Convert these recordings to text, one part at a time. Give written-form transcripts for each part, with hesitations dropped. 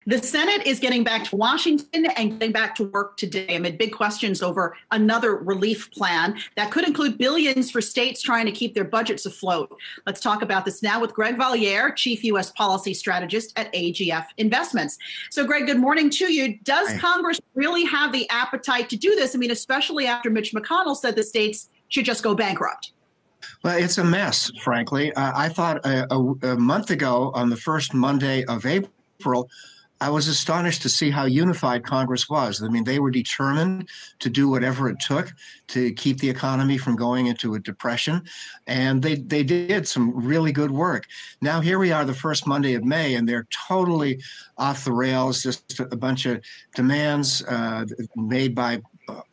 The Senate is getting back to Washington and getting back to work today amid big questions over another relief plan that could include billions for states trying to keep their budgets afloat. Let's talk about this now with Greg Valliere, Chief U.S. Policy Strategist at AGF Investments. So, Greg, good morning to you. Does Congress really have the appetite to do this? I mean, especially after Mitch McConnell said the states should just go bankrupt. Well, it's a mess, frankly. I thought a month ago, on the first Monday of April, I was astonished to see how unified Congress was. I mean, they were determined to do whatever it took to keep the economy from going into a depression, and they did some really good work. Now, here we are the first Monday of May, and they're totally off the rails, just a bunch of demands made by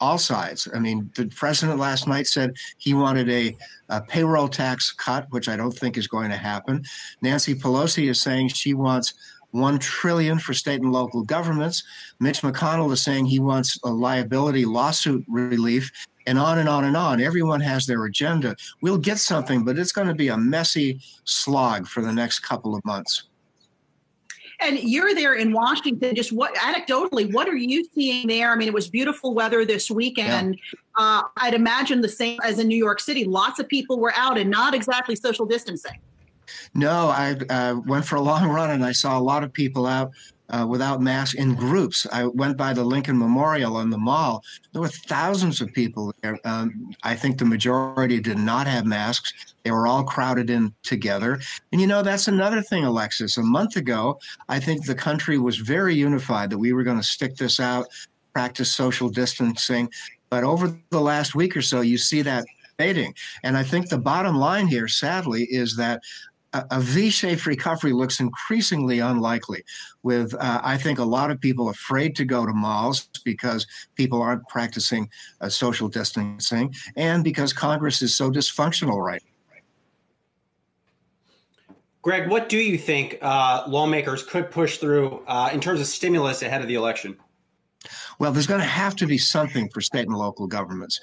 all sides. I mean, the president last night said he wanted a payroll tax cut, which I don't think is going to happen. Nancy Pelosi is saying she wants $1 trillion for state and local governments. Mitch McConnell is saying he wants a liability lawsuit relief, and on and on and on. Everyone has their agenda. We'll get something, but it's going to be a messy slog for the next couple of months. And you're there in Washington. Just anecdotally, what are you seeing there? I mean, it was beautiful weather this weekend. Yeah. I'd imagine the same as in New York City. Lots of people were out and not exactly social distancing. No, I went for a long run and I saw a lot of people out without masks in groups. I went by the Lincoln Memorial in the mall. There were thousands of people there. I think the majority did not have masks. They were all crowded in together. And, you know, that's another thing, Alexis. A month ago, I think the country was very unified that we were going to stick this out, practice social distancing. But over the last week or so, you see that fading. And I think the bottom line here, sadly, is that a V-shaped recovery looks increasingly unlikely, with, I think, a lot of people afraid to go to malls because people aren't practicing social distancing and because Congress is so dysfunctional right now. Greg, what do you think lawmakers could push through in terms of stimulus ahead of the election? Well, there's going to have to be something for state and local governments.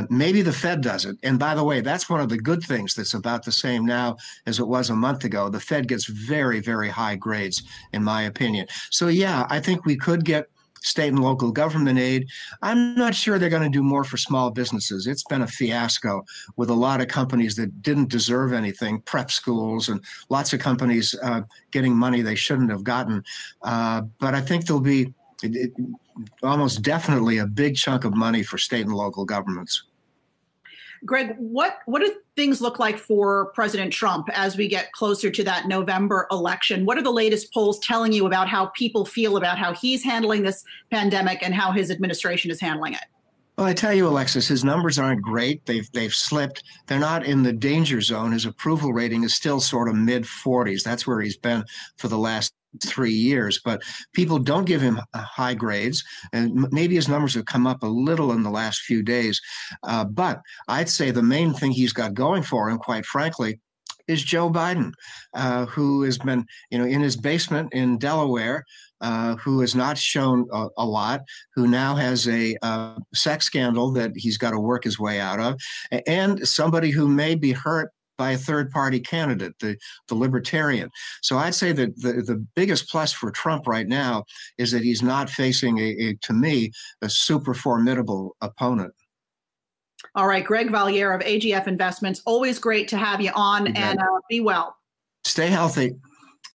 Maybe the Fed does it. And by the way, that's one of the good things that's about the same now as it was a month ago. The Fed gets very, very high grades, in my opinion. So, yeah, I think we could get state and local government aid. I'm not sure they're going to do more for small businesses. It's been a fiasco with a lot of companies that didn't deserve anything, prep schools and lots of companies getting money they shouldn't have gotten. But I think there'll be almost definitely a big chunk of money for state and local governments. Greg, what do things look like for President Trump as we get closer to that November election? What are the latest polls telling you about how people feel about how he's handling this pandemic and how his administration is handling it? Well, I tell you, Alexis, his numbers aren't great. They've slipped. They're not in the danger zone. His approval rating is still sort of mid-40s. That's where he's been for the last 3 years, but people don't give him high grades, and maybe his numbers have come up a little in the last few days. But I'd say the main thing he's got going for him, quite frankly, is Joe Biden, who has been, in his basement in Delaware, who has not shown a lot, who now has a sex scandal that he's got to work his way out of, and somebody who may be hurt by a third-party candidate, the Libertarian. So I'd say that the biggest plus for Trump right now is that he's not facing, to me, a super formidable opponent. All right, Greg Valliere of AGF Investments, always great to have you on, and be well. Stay healthy.